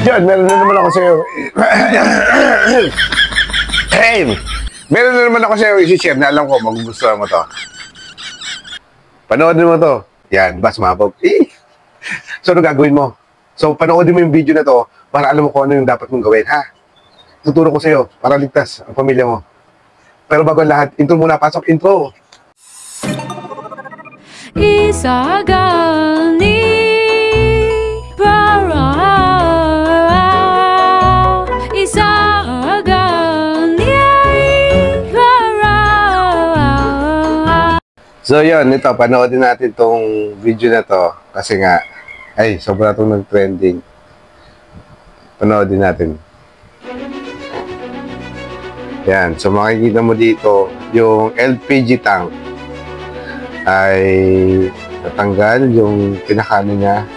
John, meron na naman ako sa'yo. Hey! Meron na naman ako sa'yo isi-share na alam ko magugustuhan mo to. Panoodin mo to. Yan, bas mabog. So, ano gagawin mo? So, panoodin mo yung video na to para alam mo kung ano yung dapat mong gawin, ha? Tuturo ko sa'yo para ligtas ang pamilya mo. Pero bago ang lahat, intro muna. Pasok, intro! Isagani para Isagani para. So yun, ito, panoodin natin tong video na to kasi nga, ay, sobra itong nag-trending. Panoodin natin. Yan, so makikita mo dito yung LPG tank ay natanggal yung pinakano niya,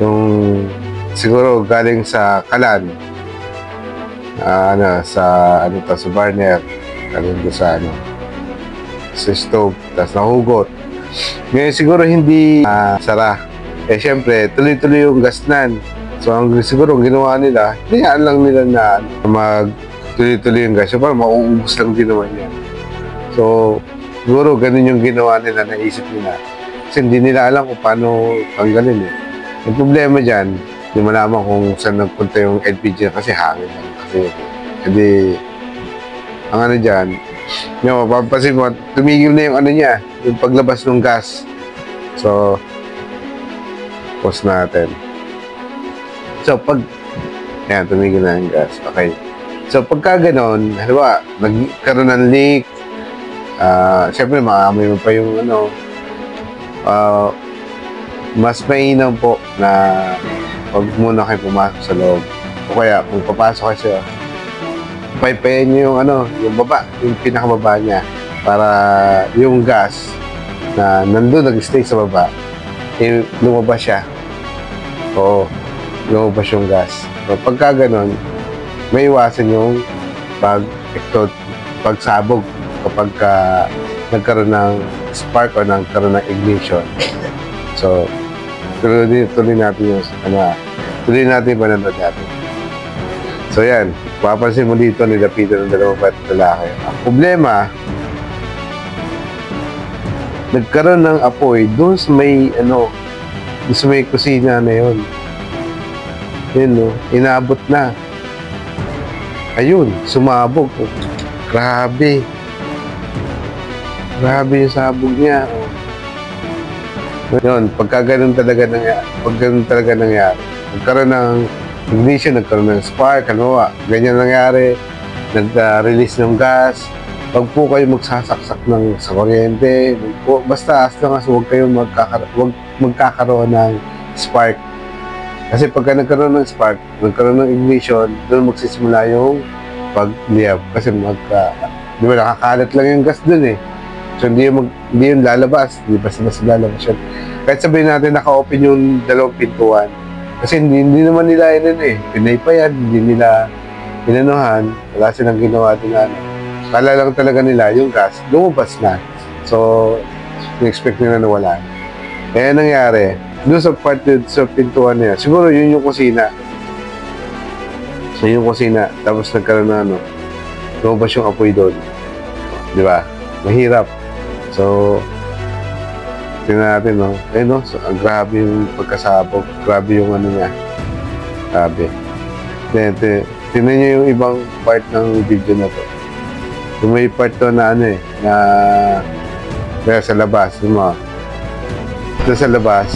yung siguro galing sa kalan, sa burner, galing doon sa sa stove, tapos nahugot. Ngayon siguro hindi sara. Eh syempre, tuloy-tuloy yung gasnan. So ang siguro ginawa nila, hinayaan lang nila na tuloy-tuloy yung gas. So parang mauubos lang din naman yan. So siguro ganun yung ginawa nila, naisip nila. Kasi hindi nila alam kung paano tanggalin eh. Yung problema dyan, hindi malaman kung saan nagpunta yung LPG kasi hangin lang. Kasi hindi, ang dyan, yung mapapansin mo, tumigil na yung niya, yung paglabas ng gas. So, pause natin. So, yan, tumigil na yung gas. Okay. So, pagka ganon, halimbawa, nagkaroon ng leak, siyempre, maamoy mo pa yung mas mainam po na pag muna kayo pumasok sa loob. O kaya, kung papasok kayo siya, paypayan nyo yung baba, yung pinakababa niya, para yung gas na nandun, nag-stay sa baba, eh, lumabas siya. Oo, lumabas yung gas. So, pagka ganon, may iwasan yung pagsabog kapag nagkaroon ng spark o nagkaroon ng ignition. So, tuloy natin yung tuloy natin yung pananood natin. So, yan. Papansin mo dito, nilapitan ng dalawang lalaki. Ang problema, nagkaroon ng apoy doon sa may, doon sa may kusina na yun. Yun, inabot na. Ayun, sumabog. Grabe. Grabe yung sabog niya. Yun, pagka ganun talaga nangyari, nagkaroon ng ignition, nagkaroon ng spark, ganyan nangyari, nag-release ng gas. Pag po kayo magsasaksak sa kuryente, basta as long as huwag kayo magkakaroon ng spark. Kasi pagka nagkaroon ng spark, nagkaroon ng ignition, doon magsisimula yung pagliyab. Kasi di ba nakakalat lang yung gas doon eh. So hindi yung lalabas, hindi basta lalabas yun. Kahit sabihin natin naka-open yung dalawang pintuan, kasi hindi naman nila pinay pa yan, hindi nila inanuhan, wala silang ginawa din kala lang talaga nila yung gas, lumabas na. So, in-expect nila na wala. Kaya nangyari, doon sa pintuan niya, siguro yun yung kusina. So, yung kusina, tapos nagkaroon na lumabas yung apoy doon. Di ba? Mahirap. So, tingnan natin, so, grabe yung pagkasabog. Grabe yung niya. Grabe. Tingnan nyo yung ibang part ng video na to. Yung may part to na kaya sa labas, ito sa labas.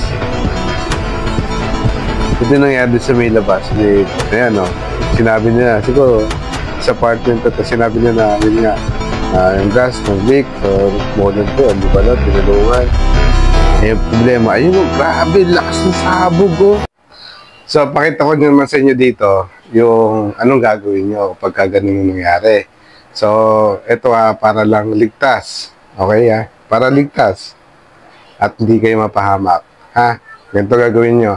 Ito nangyari sa may labas. Ayan, sinabi niya, siguro, sa apartment ito, sinabi niya na, yun nga, yung gas, nag-leak, so, modern to, hindi ba lang, tinulungan. Eh, yung problema, ayun, grabe, lakas ng sabog, So, pakita ko naman sa inyo dito, yung anong gagawin nyo kapag ganun nangyari. So, ito para lang ligtas. Okay, para ligtas. At hindi kayo mapahamak. Ganito gagawin nyo.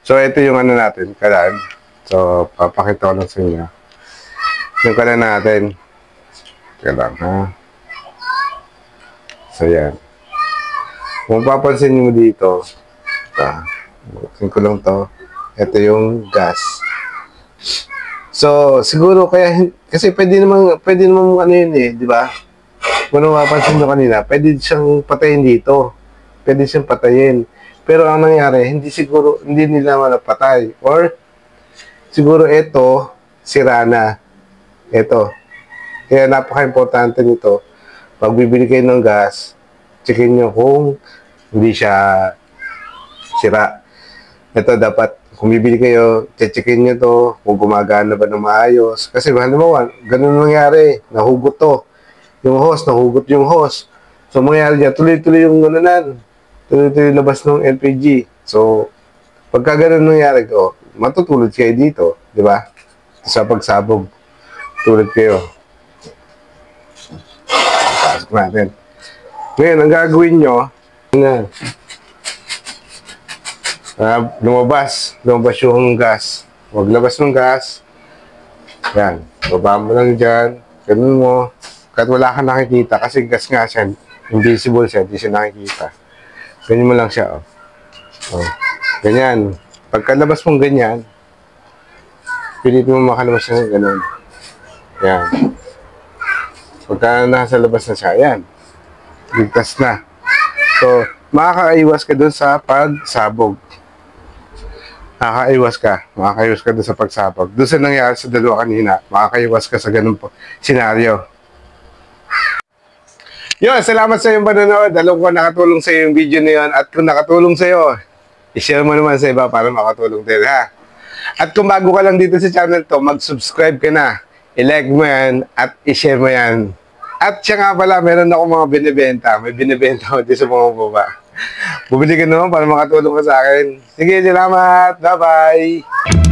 So, ito yung natin, kalan. So, papakita ko lang sa inyo. Yung kalan natin. Teka lang, So, yan. Kung papansin nyo dito, buksin ko lang to. Ito yung gas. So, siguro kaya, kasi pwede naman ano yun eh, di ba? Kung mapapansin nyo kanina, pwede siyang patayin dito. Pwede siyang patayin. Pero ang nangyari, hindi nila napatay. Or, siguro ito, sira na. Ito. Kaya napaka-importante nito. Pag bibili kayo ng gas, checkin nyo kung hindi siya sira. Ito dapat, kung bibili kayo, checkin nyo to, kung gumagana ba ng maayos. Kasi halimbawa, ganun nangyari, nahugot to. Nahugot yung hose. So, mangyari dyan, tuloy-tuloy yung ganunan. Tuloy-tuloy labas ng LPG. So, pagka ganun nangyari ko, matutulad kayo dito, di ba? Sa pagsabog, tulad kayo. Pasok natin. Ngayon, ang gagawin nyo, lumabas yung gas. Huwag labas ng gas. Yan, baba mo lang dyan. Ganun mo. Kahit wala kang nakikita, kasi gas nga siya, invisible siya, hindi siya nakikita. Ganyan mo lang siya, oh. Oh. Ganyan. Pagkalabas mong ganyan, pilitin mo makalabas na ganun. Yan. Pagka nasa labas na siya, yan. Ligtas na. So, makakaiwas ka dun sa pagsabog. Makakaiwas ka dun sa pagsabog. Doon sa nangyari sa dalawa kanina, makakaiwas ka sa ganun po senaryo. Yun, salamat sa iyong panonood. Alam ko nakatulong sa iyo yung video na yun. At kung nakatulong sa iyo, i-share mo naman sa iba para makatulong din, ha? At kung bago ka lang dito sa channel to, mag-subscribe ka na. I-like mo yan at i-share mo yan. At siya nga pala, meron ako mga binibenta. May binibenta ko dito sa mga baba. Bumili ka naman para makatulong ka sa akin. Sige, salamat. Bye-bye.